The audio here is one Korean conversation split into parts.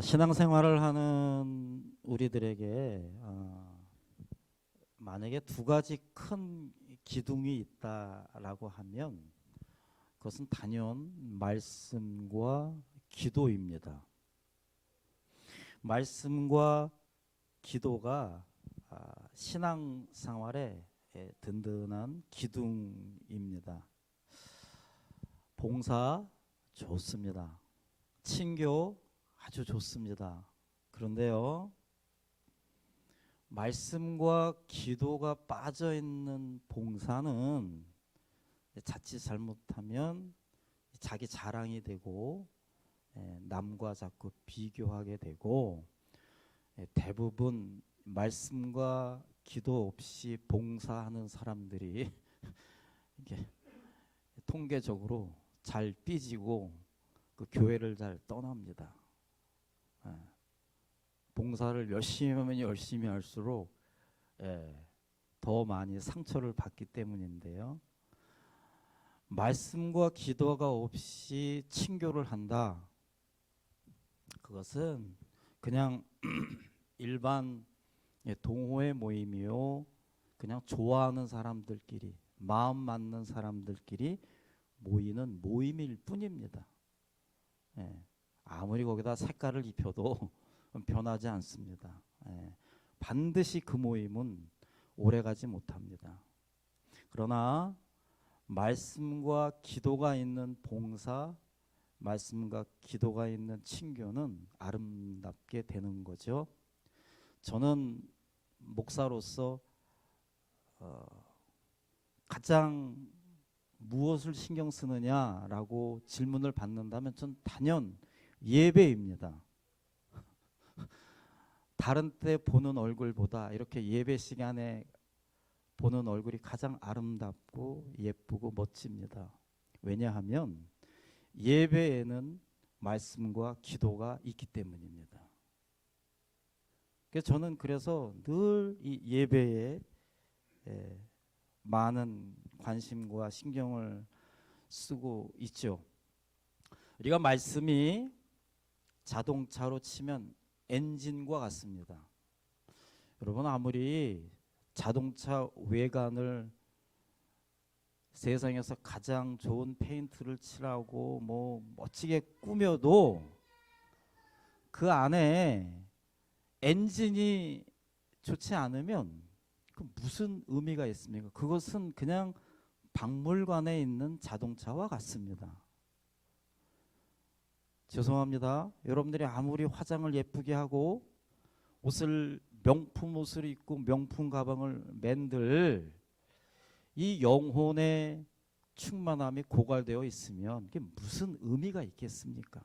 신앙생활을 하는 우리들에게 만약에 두 가지 큰 기둥이 있다라고 하면 그것은 단연 말씀과 기도입니다. 말씀과 기도가 신앙생활의 든든한 기둥입니다. 봉사 좋습니다. 친교 아주 좋습니다. 그런데요, 말씀과 기도가 빠져 있는 봉사는 자칫 잘못하면 자기 자랑이 되고 남과 자꾸 비교하게 되고 대부분 말씀과 기도 없이 봉사하는 사람들이 이게 통계적으로 잘 삐지고 그 교회를 잘 떠납니다. 봉사를 열심히 하면 열심히 할수록 더 많이 상처를 받기 때문인데요. 말씀과 기도가 없이 친교를 한다. 그것은 그냥 일반 동호회 모임이요, 그냥 좋아하는 사람들끼리, 마음 맞는 사람들끼리 모이는 모임일 뿐입니다. 아무리 거기다 색깔을 입혀도 변하지 않습니다. 반드시 그 모임은 오래가지 못합니다. 그러나 말씀과 기도가 있는 봉사, 말씀과 기도가 있는 친교는 아름답게 되는 거죠. 저는 목사로서 가장 무엇을 신경 쓰느냐라고 질문을 받는다면 전 단연 예배입니다. 다른 때 보는 얼굴보다 이렇게 예배 시간에 보는 얼굴이 가장 아름답고 예쁘고 멋집니다. 왜냐하면 예배에는 말씀과 기도가 있기 때문입니다. 저는 그래서 늘 이 예배에 많은 관심과 신경을 쓰고 있죠. 우리가 말씀이 자동차로 치면 엔진과 같습니다. 여러분, 아무리 자동차 외관을 세상에서 가장 좋은 페인트를 칠하고 뭐 멋지게 꾸며도 그 안에 엔진이 좋지 않으면 그 무슨 의미가 있습니까? 그것은 그냥 박물관에 있는 자동차와 같습니다. 죄송합니다. 여러분들이 아무리 화장을 예쁘게 하고 옷을 명품 옷을 입고 명품 가방을 맨들 이 영혼의 충만함이 고갈되어 있으면 이게 무슨 의미가 있겠습니까?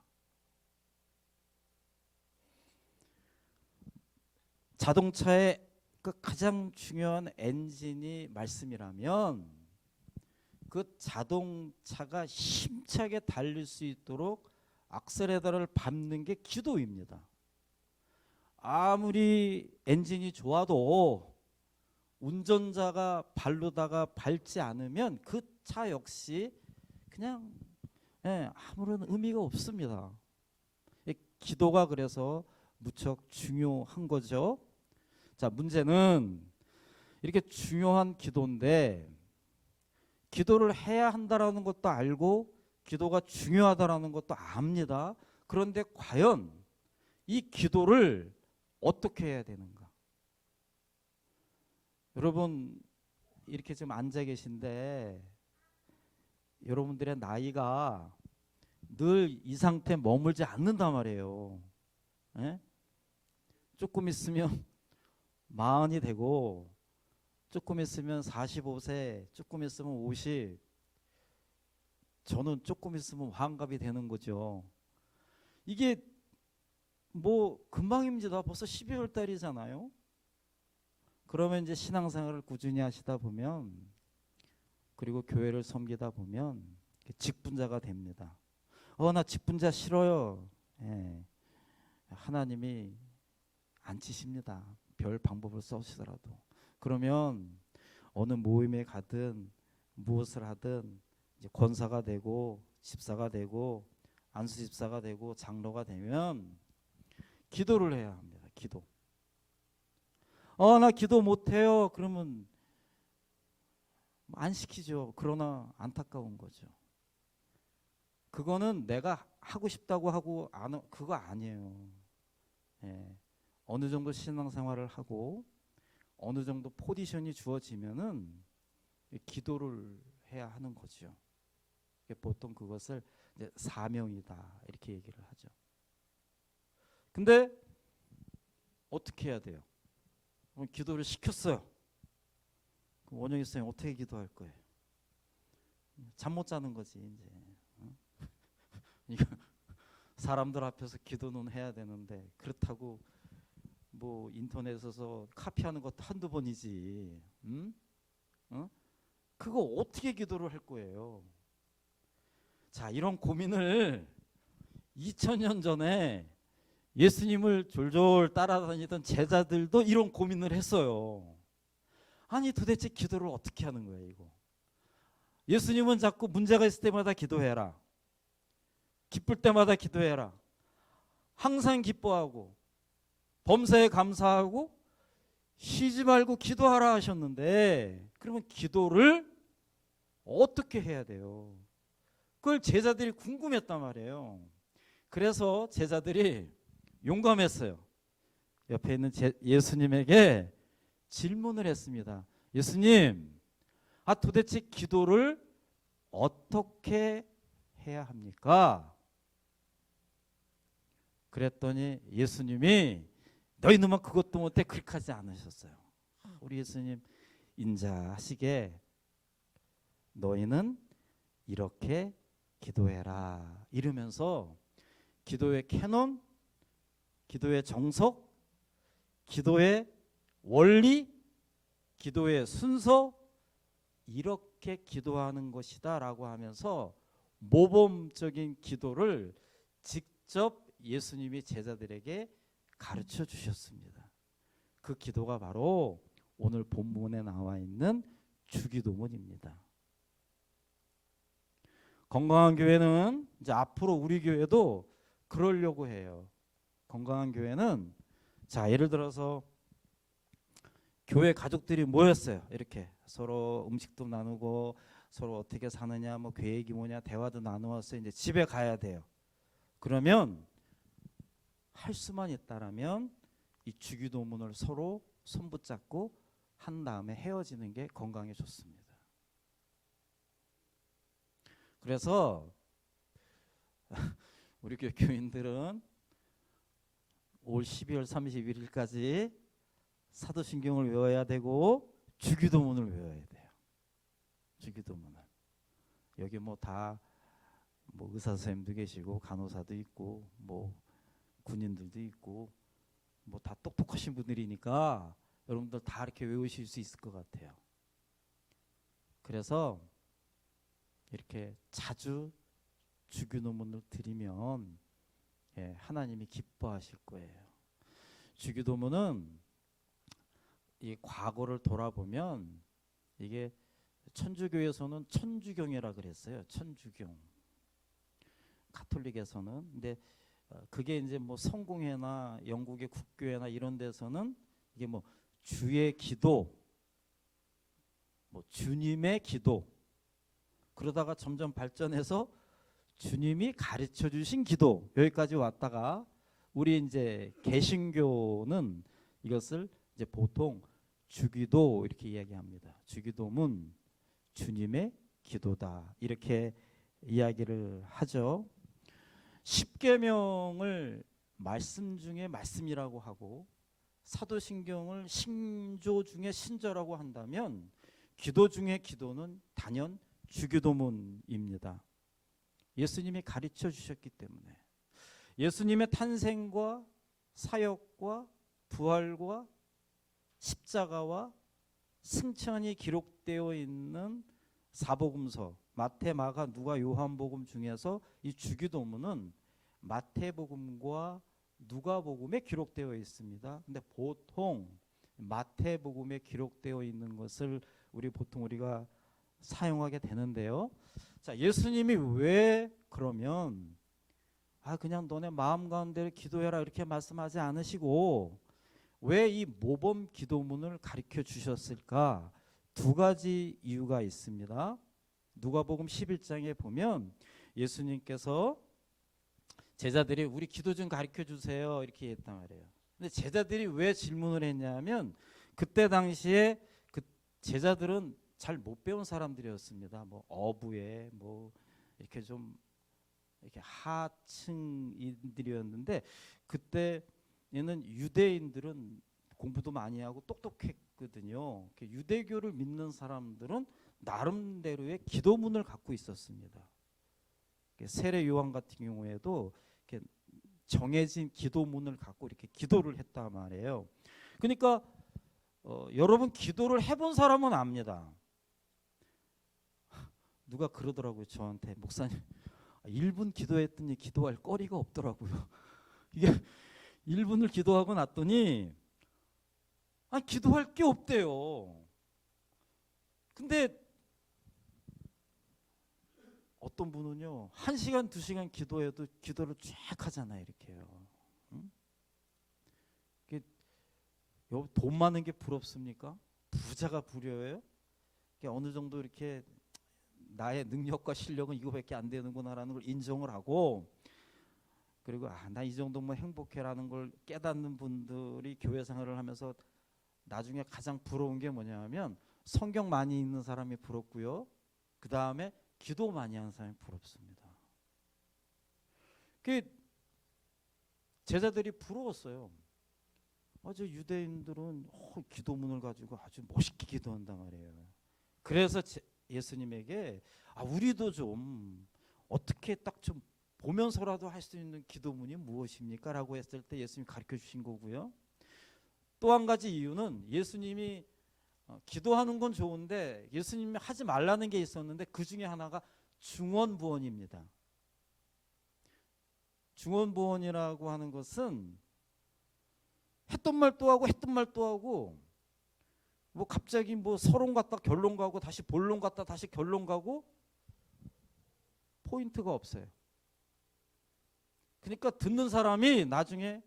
자동차의 그 가장 중요한 엔진이 말씀이라면 그 자동차가 힘차게 달릴 수 있도록 악셀레더를 밟는 게 기도입니다. 아무리 엔진이 좋아도 운전자가 발로다가 밟지 않으면 그 차 역시 그냥 아무런 의미가 없습니다. 기도가 그래서 무척 중요한 거죠. 자, 문제는 이렇게 중요한 기도인데 기도를 해야 한다라는 것도 알고 기도가 중요하다라는 것도 압니다. 그런데 과연 이 기도를 어떻게 해야 되는가? 여러분, 이렇게 지금 앉아 계신데 여러분들의 나이가 늘 이 상태에 머물지 않는단 말이에요. 조금 있으면 40이 되고 조금 있으면 45세, 조금 있으면 50, 저는 조금 있으면 환갑이 되는 거죠. 이게 뭐 금방입니다. 벌써 12월 달이잖아요. 그러면 이제 신앙생활을 꾸준히 하시다 보면 그리고 교회를 섬기다 보면 직분자가 됩니다. 나 직분자 싫어요. 하나님이 안 치십니다. 별 방법을 써시더라도. 그러면 어느 모임에 가든 무엇을 하든 이제 권사가 되고 집사가 되고 안수집사가 되고 장로가 되면 기도를 해야 합니다. 기도. 나 기도 못해요. 그러면 안 시키죠. 그러나 안타까운 거죠. 그거는 내가 하고 싶다고 하고 그거 아니에요. 예. 어느 정도 신앙생활을 하고 어느 정도 포지션이 주어지면은 기도를 해야 하는 거죠. 보통 그것을 이제 사명이다 이렇게 얘기를 하죠. 근데 어떻게 해야 돼요? 기도를 시켰어요. 그럼 원영이 쌤 어떻게 기도할 거예요? 잠 못 자는 거지 이제. 이거 사람들 앞에서 기도는 해야 되는데 그렇다고 뭐 인터넷에서 카피하는 것도 한두 번이지. 그거 어떻게 기도를 할 거예요? 자, 이런 고민을 2000년 전에 예수님을 졸졸 따라다니던 제자들도 이런 고민을 했어요. 아니 도대체 기도를 어떻게 하는 거예요 이거? 예수님은 자꾸 문제가 있을 때마다 기도해라. 기쁠 때마다 기도해라. 항상 기뻐하고 범사에 감사하고 쉬지 말고 기도하라 하셨는데 그러면 기도를 어떻게 해야 돼요? 그걸 제자들이 궁금했단 말이에요. 그래서 제자들이 용감했어요. 옆에 있는 예수님에게 질문을 했습니다. 예수님, 도대체 기도를 어떻게 해야 합니까? 그랬더니 예수님이 너희 놈은 그것도 못해 그렇게 하지 않으셨어요. 우리 예수님 인자하시게 너희는 이렇게 기도해라 이러면서 기도의 캐논, 기도의 정석, 기도의 원리, 기도의 순서 이렇게 기도하는 것이다 라고 하면서 모범적인 기도를 직접 예수님이 제자들에게 가르쳐 주셨습니다. 그 기도가 바로 오늘 본문에 나와 있는 주기도문입니다. 건강한 교회는 이제 앞으로 우리 교회도 그러려고 해요. 건강한 교회는 자 예를 들어서 교회 가족들이 모였어요. 이렇게 서로 음식도 나누고 서로 어떻게 사느냐 뭐 계획이 뭐냐 대화도 나누었어요. 이제 집에 가야 돼요. 그러면 할 수만 있다라면 이 주기도문을 서로 손붙잡고 한 다음에 헤어지는 게 건강에 좋습니다. 그래서 우리 교인들은 올 12월 31일까지 사도신경을 외워야 되고 주기도문을 외워야 돼요. 주기도문을. 여기 뭐 다 뭐 의사 선생님도 계시고 간호사도 있고 뭐 군인들도 있고 뭐 다 똑똑하신 분들이니까 여러분들 다 이렇게 외우실 수 있을 것 같아요. 그래서 이렇게 자주 주기도문을 드리면 하나님이 기뻐하실 거예요. 주기도문은 이 과거를 돌아보면 이게 천주교에서는 천주경이라 그랬어요. 천주경. 가톨릭에서는 근데 그게 이제 뭐 성공회나 영국의 국교회나 이런 데서는 이게 뭐 주의 기도, 뭐 주님의 기도 그러다가 점점 발전해서 주님이 가르쳐 주신 기도 여기까지 왔다가 우리 이제 개신교는 이것을 이제 보통 주기도 이렇게 이야기합니다. 주기도문 주님의 기도다 이렇게 이야기를 하죠. 십계명을 말씀 중에 말씀이라고 하고 사도신경을 신조 중에 신조라고 한다면 기도 중에 기도는 단연 주기도문입니다. 예수님이 가르쳐 주셨기 때문에 예수님의 탄생과 사역과 부활과 십자가와 승천이 기록되어 있는 사복음서 마태, 마가, 누가, 요한복음 중에서 이 주기도문은 마태복음과 누가복음에 기록되어 있습니다. 근데 보통 마태복음에 기록되어 있는 것을 우리가 사용하게 되는데요. 자, 예수님이 왜 그러면 그냥 너네 마음 가운데 기도해라 이렇게 말씀하지 않으시고 왜 이 모범 기도문을 가르쳐 주셨을까? 두 가지 이유가 있습니다. 누가복음 11장에 보면 예수님께서 제자들이 우리 기도 좀 가르쳐 주세요 이렇게 했단 말이에요. 근데 제자들이 왜 질문을 했냐면 그때 당시에 그 제자들은 잘 못 배운 사람들이었습니다. 뭐 어부에 뭐 이렇게 좀 이렇게 하층인들이었는데 그때에는 유대인들은 공부도 많이 하고 똑똑했거든요. 유대교를 믿는 사람들은 나름대로의 기도문을 갖고 있었습니다. 세례 요한 같은 경우에도 이렇게 정해진 기도문을 갖고 이렇게 기도를 했단 말이에요. 그러니까 여러분 기도를 해본 사람은 압니다. 누가 그러더라고요 저한테, 목사님 1분 기도했더니 기도할 거리가 없더라고요. 이게 1분을 기도하고 났더니 기도할 게 없대요. 근데 어떤 분은요 1시간 2시간 기도해도 기도를 쫙 하잖아요 이렇게요. 응? 돈 많은 게 부럽습니까? 부자가 부려워요? 어느 정도 이렇게 나의 능력과 실력은 이거밖에 안 되는구나라는 걸 인정을 하고, 그리고 나 이 정도면 행복해라는 걸 깨닫는 분들이 교회 생활을 하면서 나중에 가장 부러운 게 뭐냐면 성경 많이 읽는 사람이 부럽고요. 그 다음에 기도 많이 하는 사람이 부럽습니다. 그 제자들이 부러웠어요. 저 유대인들은 기도문을 가지고 아주 멋있게 기도한단 말이에요. 그래서 예수님에게 우리도 좀 어떻게 딱 좀 보면서라도 할 수 있는 기도문이 무엇입니까? 라고 했을 때 예수님이 가르쳐 주신 거고요. 또 한 가지 이유는 예수님이 기도하는 건 좋은데 예수님이 하지 말라는 게 있었는데 그 중에 하나가 중언부언입니다. 중언부언이라고 하는 것은 했던 말 또 하고 했던 말 또 하고 뭐 갑자기 뭐 서론 갔다 결론 가고 다시 본론 갔다 다시 결론 가고 포인트가 없어요. 그러니까 듣는 사람이 나중에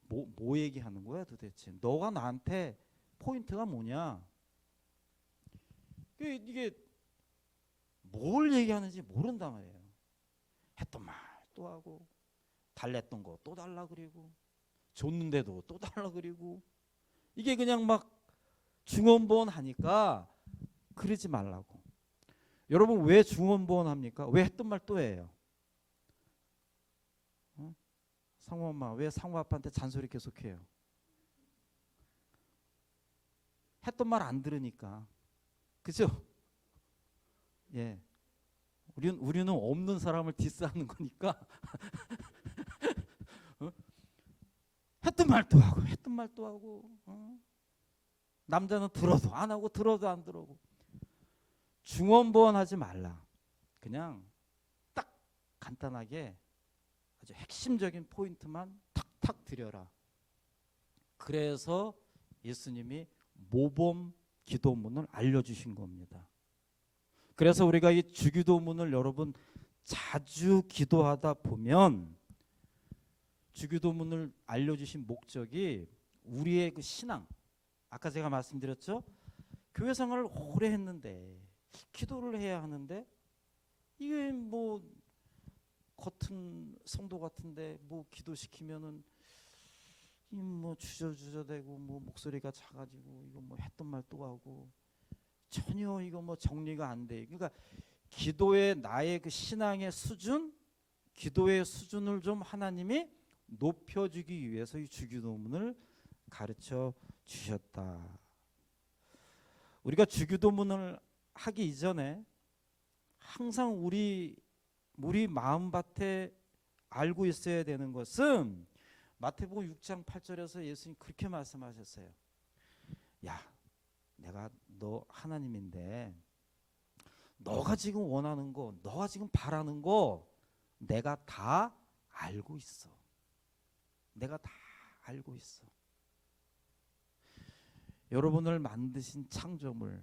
뭐 얘기하는 거야 도대체? 너가 나한테 포인트가 뭐냐? 이게 뭘 얘기하는지 모른단 말이에요. 했던 말 또 하고 달랬던 거 또 달라 그리고 줬는데도 또 달라 그리고 이게 그냥 막 중언부언 하니까 그러지 말라고. 여러분 왜 중언부언 합니까? 왜 했던 말 또 해요? 상호 엄마 왜 상호 아빠한테 잔소리 계속해요? 했던 말 안 들으니까. 그죠? 예. 우리는 없는 사람을 디스하는 거니까. 했던 말 또 하고 했던 말 또 하고. 남자는 들어도 안 하고 들어도 안 들어오고. 중언부언하지 말라. 그냥 딱 간단하게 아주 핵심적인 포인트만 탁탁 드려라. 그래서 예수님이 모범 기도문을 알려주신 겁니다. 그래서 우리가 이 주기도문을 여러분 자주 기도하다 보면 주기도문을 알려주신 목적이 우리의 그 신앙, 아까 제가 말씀드렸죠? 교회 생활을 오래 했는데 기도를 해야 하는데 이게 뭐 겉은 성도 같은데 뭐 기도시키면은 뭐 주저주저대고 뭐 목소리가 작아지고 이거 뭐 했던 말 또 하고 전혀 이거 뭐 정리가 안 돼. 그러니까 기도의 나의 그 신앙의 수준, 기도의 수준을 좀 하나님이 높여주기 위해서 이 주기도문을 가르쳐 주셨다. 우리가 주기도문을 하기 이전에 항상 우리 마음밭에 알고 있어야 되는 것은 마태복음 6장 8절에서 예수님 그렇게 말씀하셨어요. 야, 내가 너 하나님인데 너가 지금 원하는 거, 너가 지금 바라는 거 내가 다 알고 있어. 내가 다 알고 있어. 여러분을 만드신 창조물,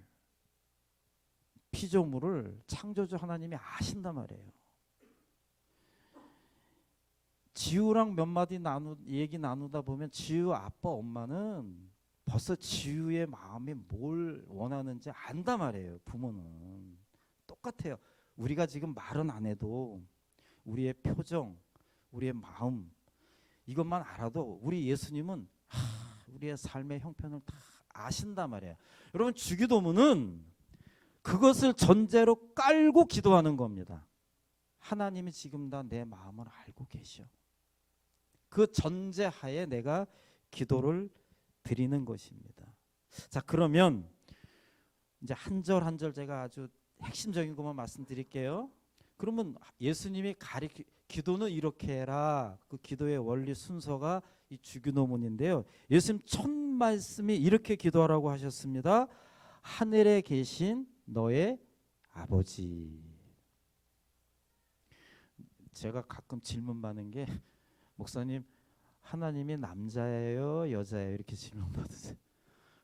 피조물을 창조주 하나님이 아신단 말이에요. 지우랑 몇 마디 얘기 나누다 보면 지우 아빠 엄마는 벌써 지우의 마음이 뭘 원하는지 안단 말이에요. 부모는 똑같아요. 우리가 지금 말은 안 해도 우리의 표정, 우리의 마음 이것만 알아도 우리 예수님은 우리의 삶의 형편을 다 아신단 말이에요. 여러분 주기도문은 그것을 전제로 깔고 기도하는 겁니다. 하나님이 지금 다 내 마음을 알고 계셔. 그 전제하에 내가 기도를 드리는 것입니다. 자, 그러면 이제 한 절 한 절 제가 아주 핵심적인 것만 말씀드릴게요. 그러면 예수님이 기도는 이렇게 해라. 그 기도의 원리 순서가 이 주기도문인데요. 예수님 첫 말씀이 이렇게 기도하라고 하셨습니다. 하늘에 계신 너의 아버지. 제가 가끔 질문 받는 게 목사님 하나님이 남자예요 여자예요 이렇게 질문 받으세요.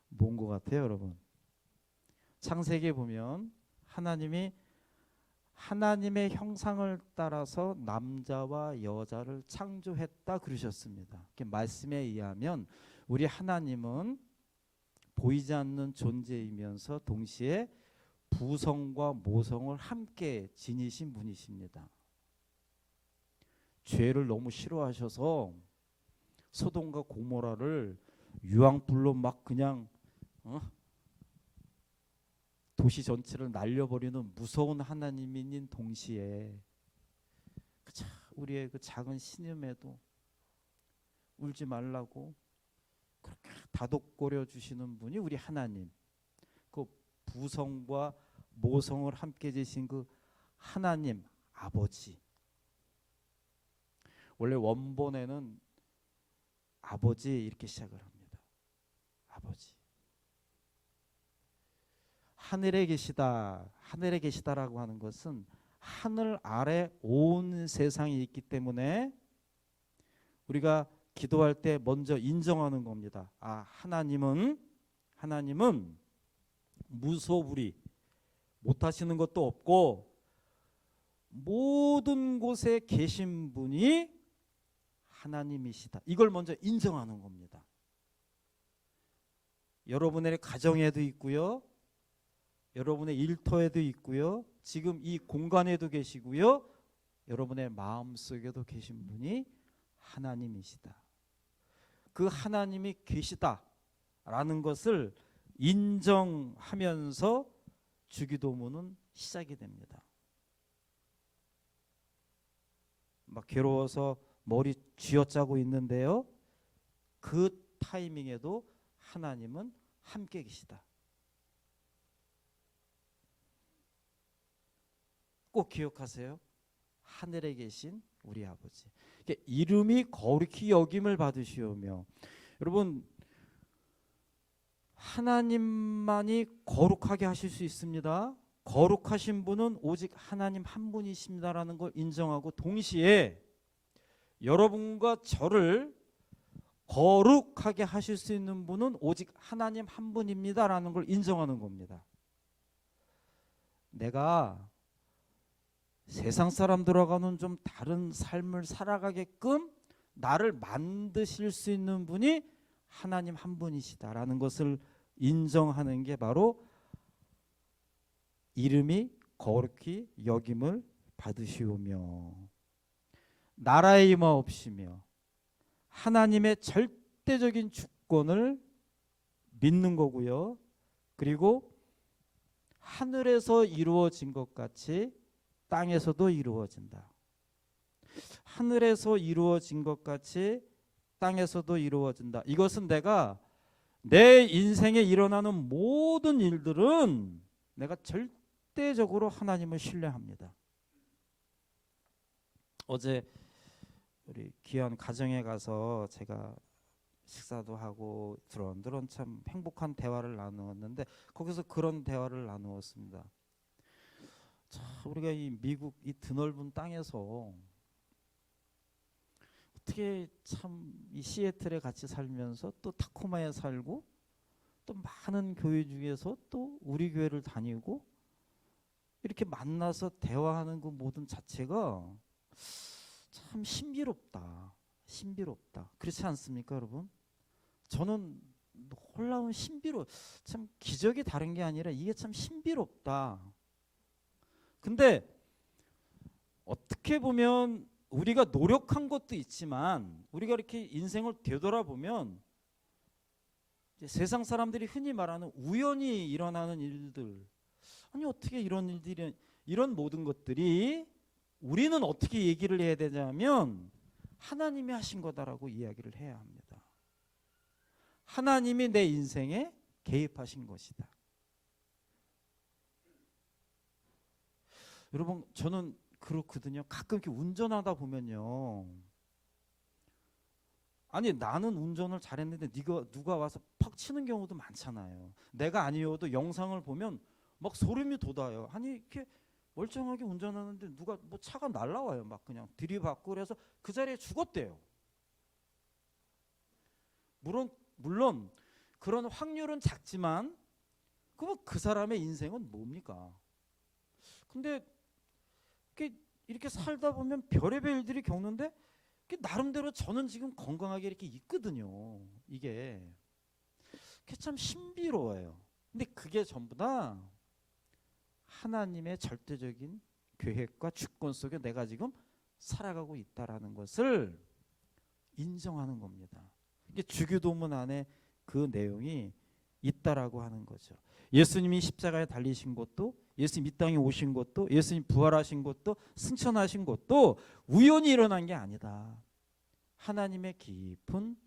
뭔 것 같아요 여러분? 창세기에 보면 하나님이 하나님의 형상을 따라서 남자와 여자를 창조했다 그러셨습니다. 말씀에 의하면 우리 하나님은 보이지 않는 존재이면서 동시에 부성과 모성을 함께 지니신 분이십니다. 죄를 너무 싫어하셔서 소돔과 고모라를 유황불로 막 그냥 도시 전체를 날려버리는 무서운 하나님인 동시에 우리의 그 작은 신음에도 울지 말라고 그렇게 다독거려 주시는 분이 우리 하나님. 그 부성과 모성을 함께 지신 그 하나님 아버지. 원래 원본에는 아버지 이렇게 시작을 합니다. 아버지. 하늘에 계시다. 하늘에 계시다라고 하는 것은 하늘 아래 온 세상이 있기 때문에 우리가 기도할 때 먼저 인정하는 겁니다. 하나님은 무소불위 못하시는 것도 없고 모든 곳에 계신 분이 하나님이시다. 이걸 먼저 인정하는 겁니다. 여러분의 가정에도 있고요. 여러분의 일터에도 있고요. 지금 이 공간에도 계시고요. 여러분의 마음속에도 계신 분이 하나님이시다. 그 하나님이 계시다라는 것을 인정하면서 주기도문은 시작이 됩니다. 막 괴로워서 머리 쥐어짜고 있는데요. 그 타이밍에도 하나님은 함께 계시다. 꼭 기억하세요. 하늘에 계신 우리 아버지. 이름이 거룩히 여김을 받으시오며 여러분 하나님만이 거룩하게 하실 수 있습니다. 거룩하신 분은 오직 하나님 한 분이십니다라는 걸 인정하고 동시에 여러분과 저를 거룩하게 하실 수 있는 분은 오직 하나님 한 분입니다라는 걸 인정하는 겁니다. 내가 세상 사람들하고는 좀 다른 삶을 살아가게끔 나를 만드실 수 있는 분이 하나님 한 분이시다라는 것을 인정하는 게 바로 이름이 거룩히 여김을 받으시오며 나라에 임하옵시며 하나님의 절대적인 주권을 믿는 거고요. 그리고 하늘에서 이루어진 것 같이 땅에서도 이루어진다. 하늘에서 이루어진 것 같이 땅에서도 이루어진다. 이것은 내가 내 인생에 일어나는 모든 일들은 내가 절대적으로 하나님을 신뢰합니다. 어제 우리 귀한 가정에 가서 제가 식사도 하고 드런드런 참 행복한 대화를 나누었는데 거기서 그런 대화를 나누었습니다. 자, 우리가 이 미국 이 드넓은 땅에서 어떻게 참 이 시애틀에 같이 살면서 또 타코마에 살고 또 많은 교회 중에서 또 우리 교회를 다니고 이렇게 만나서 대화하는 그 모든 자체가 참 참 신비롭다. 신비롭다. 그렇지 않습니까, 여러분? 저는 놀라운 참 기적이 다른 게 아니라 이게 참 신비롭다. 근데 어떻게 보면 우리가 노력한 것도 있지만 우리가 이렇게 인생을 되돌아보면 세상 사람들이 흔히 말하는 우연히 일어나는 일들, 아니 어떻게 이런 일들이, 이런 모든 것들이 우리는 어떻게 얘기를 해야 되냐면 하나님이 하신 거다라고 이야기를 해야 합니다. 하나님이 내 인생에 개입하신 것이다. 여러분, 저는 그렇거든요. 가끔 이렇게 운전하다 보면요, 아니 나는 운전을 잘했는데 누가 와서 팍 치는 경우도 많잖아요. 내가 아니어도 영상을 보면 막 소름이 돋아요. 아니 이렇게 멀쩡하게 운전하는데 누가 뭐 차가 날라와요. 막 그냥 들이받고, 그래서 그 자리에 죽었대요. 물론 그런 확률은 작지만 그럼 그 사람의 인생은 뭡니까? 근데 이렇게 살다 보면 별의별 일들이 겪는데 나름대로 저는 지금 건강하게 이렇게 있거든요. 이게 참 신비로워요. 근데 그게 전부 다 하나님의 절대적인 계획과 주권 속에 내가 지금 살아가고 있다라는 것을 인정하는 겁니다. 이게 주기도문 안에 그 내용이 있다라고 하는 거죠. 예수님이 십자가에 달리신 것도, 예수님 이 땅에 오신 것도, 예수님 부활하신 것도, 승천하신 것도 우연히 일어난 게 아니다. 하나님의 깊은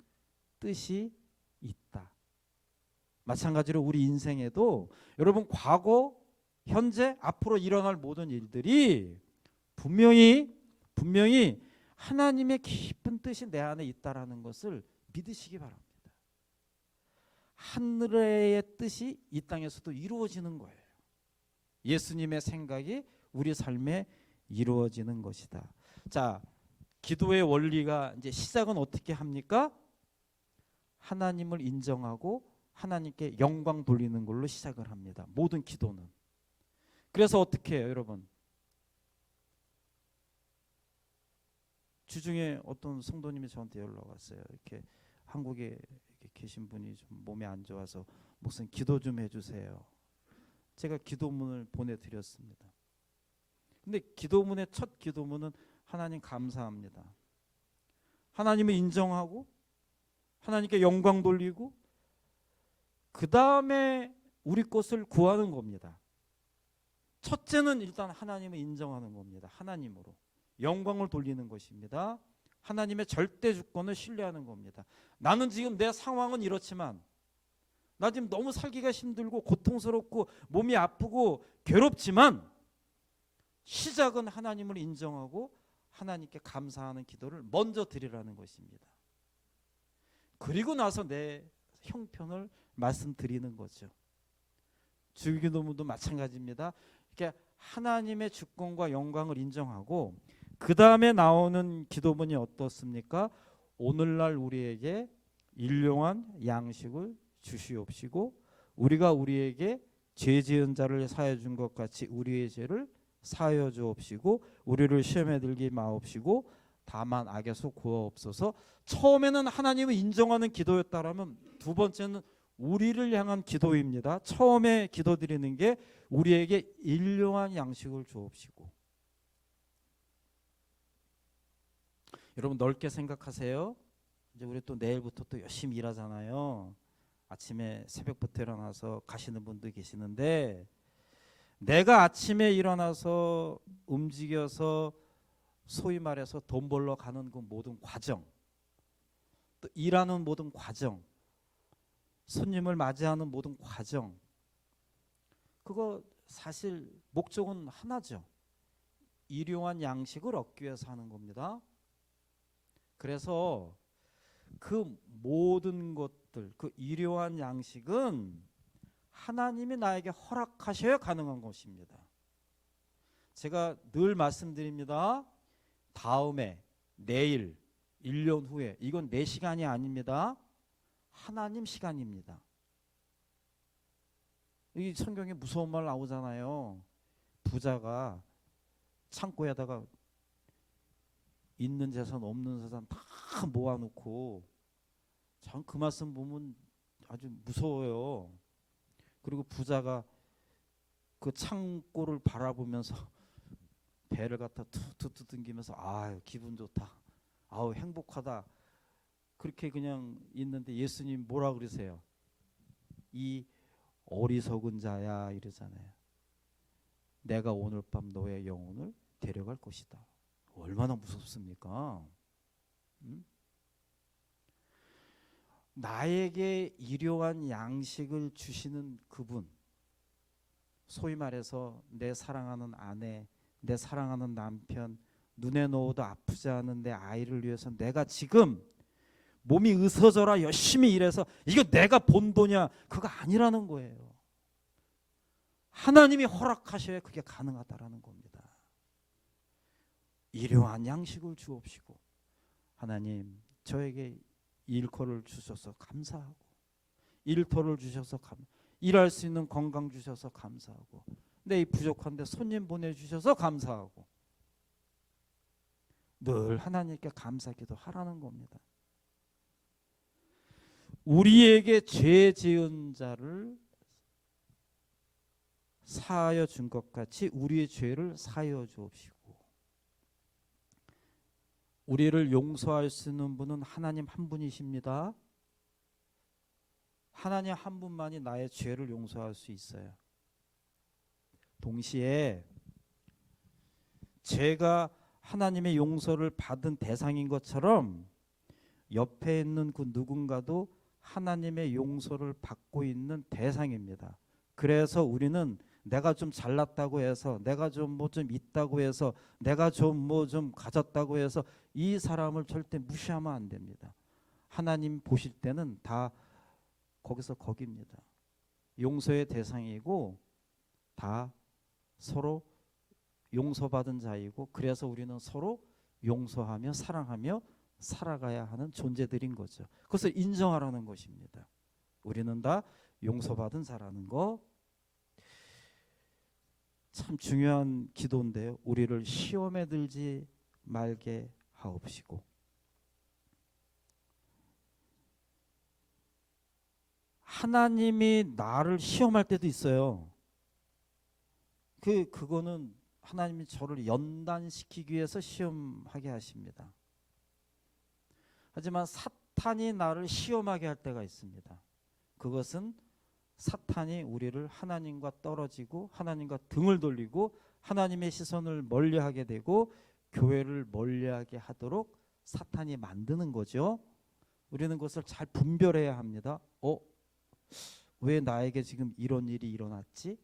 뜻이 있다. 마찬가지로 우리 인생에도 여러분 과거, 현재, 앞으로 일어날 모든 일들이 분명히 하나님의 깊은 뜻이 내 안에 있다라는 것을 믿으시기 바랍니다. 하늘의 뜻이 이 땅에서도 이루어지는 거예요. 예수님의 생각이 우리 삶에 이루어지는 것이다. 자, 기도의 원리가 이제 시작은 어떻게 합니까? 하나님을 인정하고 하나님께 영광 돌리는 걸로 시작을 합니다. 모든 기도는. 그래서 어떻게 해요, 여러분? 주중에 어떤 성도님이 저한테 연락 왔어요. 이렇게 한국에 이렇게 계신 분이 좀 몸이 안 좋아서 목사님 기도 좀 해주세요. 제가 기도문을 보내드렸습니다. 근데 기도문의 첫 기도문은 하나님 감사합니다. 하나님을 인정하고 하나님께 영광 돌리고 그 다음에 우리 것을 구하는 겁니다. 첫째는 일단 하나님을 인정하는 겁니다. 하나님으로 영광을 돌리는 것입니다. 하나님의 절대 주권을 신뢰하는 겁니다. 나는 지금 내 상황은 이렇지만 나 지금 너무 살기가 힘들고 고통스럽고 몸이 아프고 괴롭지만 시작은 하나님을 인정하고 하나님께 감사하는 기도를 먼저 드리라는 것입니다. 그리고 나서 내 형편을 말씀드리는 거죠. 주기도문도 마찬가지입니다. 이렇게 하나님의 주권과 영광을 인정하고 그 다음에 나오는 기도문이 어떻습니까? 오늘날 우리에게 일용한 양식을 주시옵시고 우리가 우리에게 죄 지은 자를 사하여 준 것 같이 우리의 죄를 사하여 주옵시고 우리를 시험에 들게 마옵시고 다만 악에서 구하옵소서. 처음에는 하나님을 인정하는 기도였다라면 두 번째는 우리를 향한 기도입니다. 처음에 기도드리는 게 우리에게 일용한 양식을 주옵시고. 여러분 넓게 생각하세요. 이제 우리 또 내일부터 또 열심히 일하잖아요. 아침에 새벽부터 일어나서 가시는 분도 계시는데 내가 아침에 일어나서 움직여서 소위 말해서 돈 벌러 가는 그 모든 과정, 또 일하는 모든 과정, 손님을 맞이하는 모든 과정, 그거 사실 목적은 하나죠. 일용한 양식을 얻기 위해서 하는 겁니다. 그래서 그 모든 것들, 그 일용한 양식은 하나님이 나에게 허락하셔야 가능한 것입니다. 제가 늘 말씀드립니다. 다음에, 내일, 1년 후에 이건 내 시간이 아닙니다. 하나님 시간입니다. 이 성경에 무서운 말 나오잖아요. 부자가 창고에다가 있는 재산 없는 재산 다 모아놓고 참 그 말씀 보면 아주 무서워요. 그리고 부자가 그 창고를 바라보면서 배를 갖다 툭툭툭 당기면서 아 기분 좋다, 아우 행복하다, 그렇게 그냥 있는데 예수님 뭐라 그러세요? 이 어리석은 자야 이러잖아요. 내가 오늘 밤 너의 영혼을 데려갈 것이다. 얼마나 무섭습니까? 응? 나에게 일용할 양식을 주시는 그분, 소위 말해서 내 사랑하는 아내, 내 사랑하는 남편, 눈에 넣어도 아프지 않은 내 아이를 위해서 내가 지금 몸이 으스러져라 열심히 일해서 이거 내가 본 돈이야, 그거 아니라는 거예요. 하나님이 허락하셔야 그게 가능하다라는 겁니다. 일용할 양식을 주옵시고, 하나님 저에게 일터를 주셔서 감사하고, 일터를 주셔서 일할 수 있는 건강 주셔서 감사하고, 내 이 부족한데 손님 보내주셔서 감사하고, 늘 하나님께 감사기도 하라는 겁니다. 우리에게 죄 지은 자를 사하여 준 것 같이 우리의 죄를 사하여 주옵시고, 우리를 용서할 수 있는 분은 하나님 한 분이십니다. 하나님 한 분만이 나의 죄를 용서할 수 있어요. 동시에 제가 하나님의 용서를 받은 대상인 것처럼 옆에 있는 그 누군가도 하나님의 용서를 받고 있는 대상입니다. 그래서 우리는 내가 좀 잘났다고 해서, 내가 좀 뭐 좀 있다고 해서, 내가 좀 뭐 좀 가졌다고 해서 이 사람을 절대 무시하면 안 됩니다. 하나님 보실 때는 다 거기서 거기입니다. 용서의 대상이고 다 서로 용서받은 자이고, 그래서 우리는 서로 용서하며 사랑하며 살아가야 하는 존재들인 거죠. 그것을 인정하라는 것입니다. 우리는 다 용서받은 자라는 거. 참 중요한 기도인데요. 우리를 시험에 들지 말게 하옵시고, 하나님이 나를 시험할 때도 있어요. 그거는 하나님이 저를 연단시키기 위해서 시험하게 하십니다. 하지만 사탄이 나를 시험하게 할 때가 있습니다. 그것은 사탄이 우리를 하나님과 떨어지고 하나님과 등을 돌리고 하나님의 시선을 멀리하게 되고 교회를 멀리하게 하도록 사탄이 만드는 거죠. 우리는 그것을 잘 분별해야 합니다. 왜 나에게 지금 이런 일이 일어났지?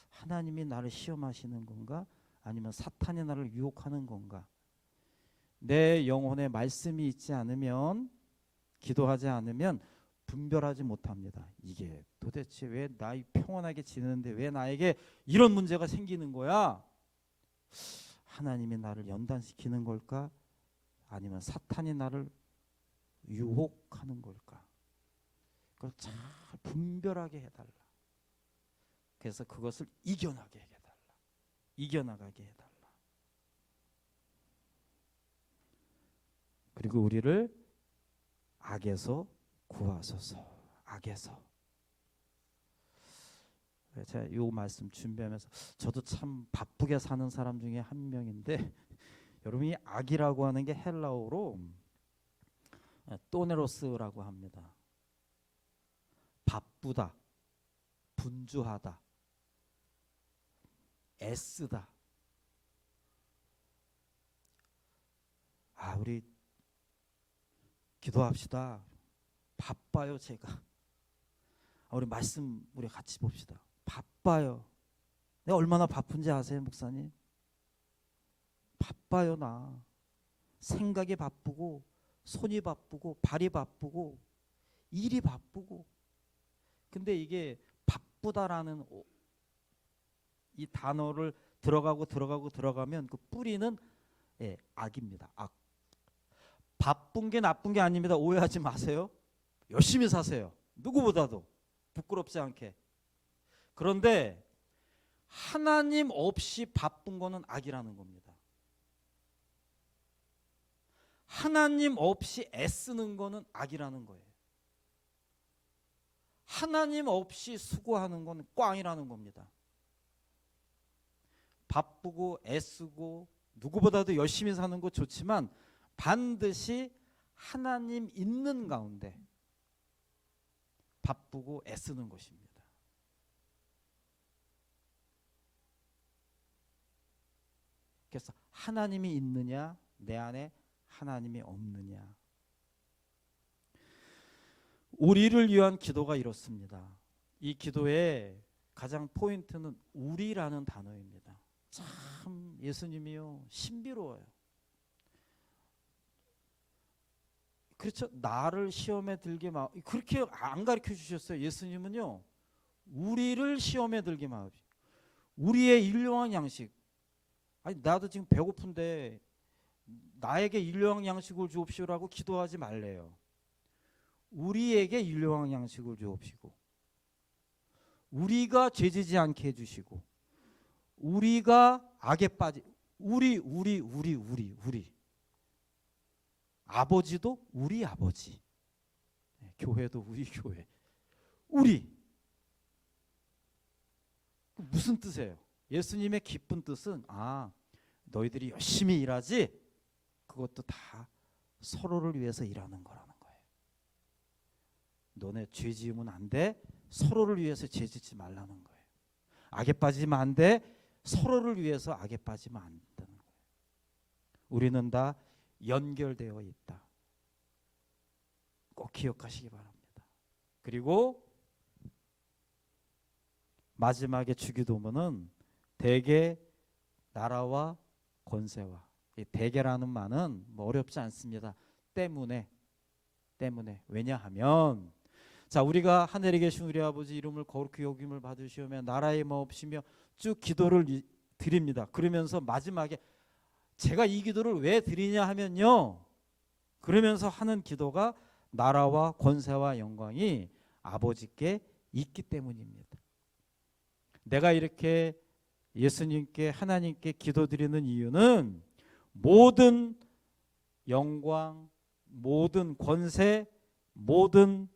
하나님이 나를 시험하시는 건가? 아니면 사탄이 나를 유혹하는 건가? 내 영혼에 말씀이 있지 않으면, 기도하지 않으면 분별하지 못합니다. 이게 도대체 왜 나이 평온하게 지내는데 왜 나에게 이런 문제가 생기는 거야? 하나님이 나를 연단시키는 걸까? 아니면 사탄이 나를 유혹하는 걸까? 그걸 잘 분별하게 해달라. 그래서 그것을 이겨나게 해달라. 이겨나가게 해달라. 그리고 우리를 악에서 구하소서. 악에서. 제가 이 말씀 준비하면서 저도 참 바쁘게 사는 사람 중에 한 명인데, 여러분이 악이라고 하는 게 헬라어로 또네로스라고 합니다. 바쁘다, 분주하다, 애쓰다. 우리 기도합시다. 바빠요 제가. 우리 말씀 우리 같이 봅시다. 바빠요. 내가 얼마나 바쁜지 아세요, 목사님? 바빠요. 나 생각이 바쁘고 손이 바쁘고 발이 바쁘고 일이 바쁘고. 근데 이게 바쁘다라는 이 단어를 들어가면 그 뿌리는 악입니다. 악. 바쁜 게 나쁜 게 아닙니다. 오해하지 마세요. 열심히 사세요. 누구보다도 부끄럽지 않게. 그런데 하나님 없이 바쁜 거는 악이라는 겁니다. 하나님 없이 애쓰는 거는 악이라는 거예요. 하나님 없이 수고하는 건 꽝이라는 겁니다. 바쁘고 애쓰고 누구보다도 열심히 사는 거 좋지만 반드시 하나님 있는 가운데 바쁘고 애쓰는 것입니다. 그래서 하나님이 있느냐, 내 안에 하나님이 없느냐. 우리를 위한 기도가 이렇습니다. 이 기도의 가장 포인트는 우리라는 단어입니다. 참 예수님이요 신비로워요. 그렇죠. 나를 시험에 들게 그렇게 안 가르쳐 주셨어요. 예수님은요 우리를 시험에 들게 우리의 일용할 양식. 아니 나도 지금 배고픈데 나에게 일용할 양식을 주옵시오라고 기도하지 말래요. 우리에게 일용할 양식을 주옵시고 우리가 죄지지 않게 해주시고 우리가 악에 우리 아버지도 우리 아버지, 교회도 우리 교회, 우리. 무슨 뜻이에요? 예수님의 깊은 뜻은 너희들이 열심히 일하지 그것도 다 서로를 위해서 일하는 거라는 거예요. 너네 죄 지으면 안 돼. 서로를 위해서 죄 짓지 말라는 거예요. 악에 빠지면 안 돼. 서로를 위해서 악에 빠지면 안 된다는 거예요. 우리는 다 연결되어 있다. 꼭 기억하시기 바랍니다. 그리고 마지막에 주기도문은 대개 나라와 권세와, 이 대개라는 말은 뭐 어렵지 않습니다. 때문에 왜냐하면 자 우리가 하늘에 계신 우리 아버지 이름을 거룩히 여김을 받으시오며 나라의 마옵시며 쭉 기도를 드립니다. 그러면서 마지막에 제가 이 기도를 왜 드리냐 하면요, 그러면서 하는 기도가 나라와 권세와 영광이 아버지께 있기 때문입니다. 내가 이렇게 예수님께 하나님께 기도드리는 이유는 모든 영광, 모든 권세, 모든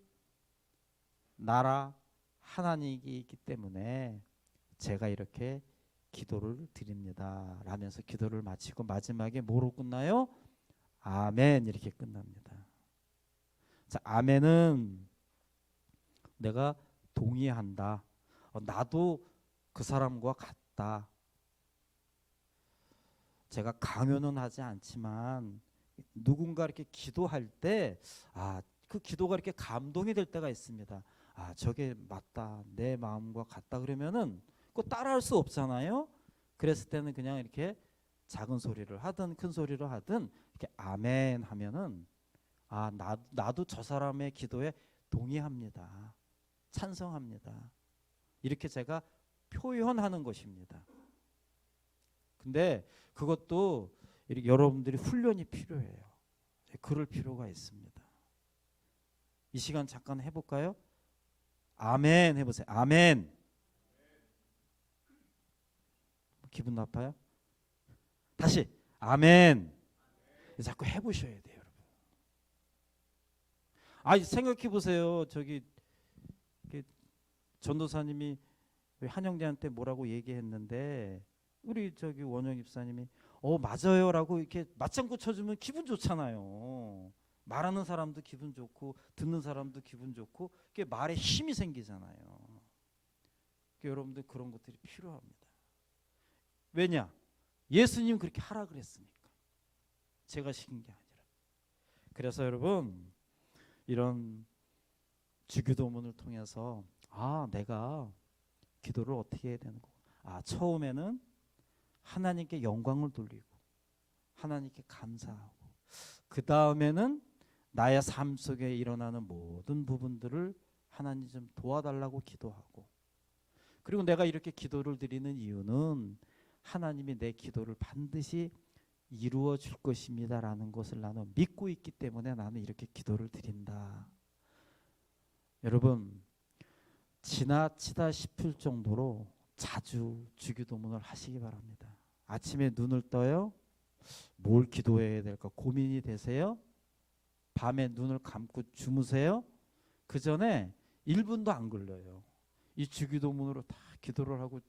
나라 하나님이 있기 때문에 제가 이렇게 기도를 드립니다 라면서 기도를 마치고 마지막에 뭐로 끝나요? 아멘 이렇게 끝납니다. 자, 아멘은 내가 동의한다. 나도 그 사람과 같다. 제가 강요는 하지 않지만 누군가 이렇게 기도할 때 그 기도가 이렇게 감동이 될 때가 있습니다. 저게 맞다. 내 마음과 같다. 그러면은 그거 따라할 수 없잖아요. 그랬을 때는 그냥 이렇게 작은 소리를 하든 큰 소리로 하든 이렇게 아멘 하면은 나도 저 사람의 기도에 동의합니다. 찬성합니다. 이렇게 제가 표현하는 것입니다. 근데 그것도 이렇게 여러분들이 훈련이 필요해요. 그럴 필요가 있습니다. 이 시간 잠깐 해볼까요? 아멘 해보세요. 아멘. 기분 나빠요? 다시 아멘. 자꾸 해보셔야 돼요, 여러분. 생각해 보세요. 저기 전도사님이 한영재한테 뭐라고 얘기했는데 우리 저기 원영 입사님이 맞아요라고 이렇게 맞장구 쳐주면 기분 좋잖아요. 말하는 사람도 기분 좋고 듣는 사람도 기분 좋고 그게 말에 힘이 생기잖아요. 그러니까 여러분들 그런 것들이 필요합니다. 왜냐? 예수님 그렇게 하라 그랬으니까. 제가 시킨 게 아니라. 그래서 여러분 이런 주기도문을 통해서 내가 기도를 어떻게 해야 되는 거. 처음에는 하나님께 영광을 돌리고 하나님께 감사하고 그 다음에는 나의 삶 속에 일어나는 모든 부분들을 하나님 좀 도와달라고 기도하고 그리고 내가 이렇게 기도를 드리는 이유는 하나님이 내 기도를 반드시 이루어 줄 것입니다 라는 것을 나는 믿고 있기 때문에 나는 이렇게 기도를 드린다. 여러분 지나치다 싶을 정도로 자주 주기도문을 하시기 바랍니다. 아침에 눈을 떠요. 뭘 기도해야 될까 고민이 되세요? 밤에 눈을 감고 주무세요? 그 전에 1분도 안 걸려요. 이 주기도문으로 다 기도를 하고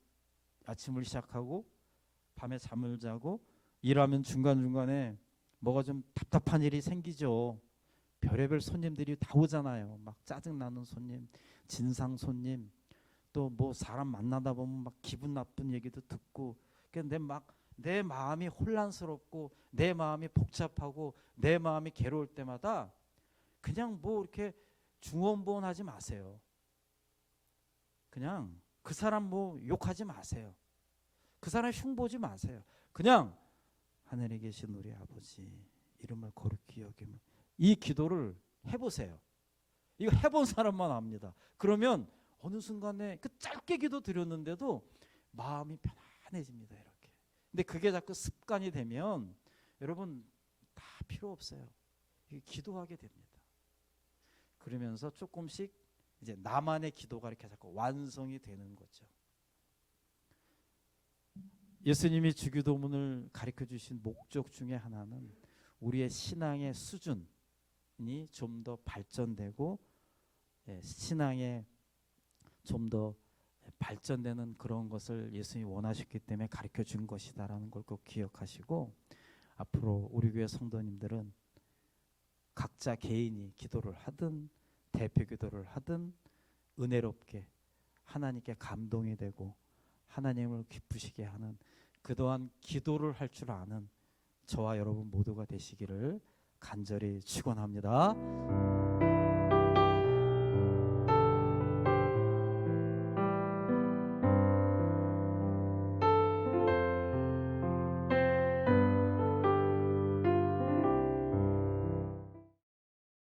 아침을 시작하고 밤에 잠을 자고 일하면 중간중간에 뭐가 좀 답답한 일이 생기죠. 별의별 손님들이 다 오잖아요. 막 짜증나는 손님, 진상 손님, 또 뭐 사람 만나다 보면 막 기분 나쁜 얘기도 듣고, 내 마음이 혼란스럽고 내 마음이 복잡하고 내 마음이 괴로울 때마다 그냥 뭐 이렇게 중언부언하지 마세요. 그냥 그 사람 뭐 욕하지 마세요. 그 사람 흉보지 마세요. 그냥 하늘에 계신 우리 아버지 이름을 거룩히 여기며, 이 기도를 해보세요. 이거 해본 사람만 압니다. 그러면 어느 순간에 그 짧게 기도 드렸는데도 마음이 편안해집니다. 이렇게. 근데 그게 자꾸 습관이 되면 여러분 다 필요 없어요. 기도하게 됩니다. 그러면서 조금씩 이제 나만의 기도가 이렇게 자꾸 완성이 되는 거죠. 예수님이 주기도문을 가르쳐 주신 목적 중에 하나는 우리의 신앙의 수준이 좀 더 발전되고, 신앙에 좀 더 발전되는 그런 것을 예수님이 원하셨기 때문에 가르쳐 준 것이다라는 걸 꼭 기억하시고, 앞으로 우리 교회 성도님들은 각자 개인이 기도를 하든 대표 기도를 하든 은혜롭게 하나님께 감동이 되고 하나님을 기쁘시게 하는, 그동안 기도를 할 줄 아는 저와 여러분 모두가 되시기를 간절히 축원합니다.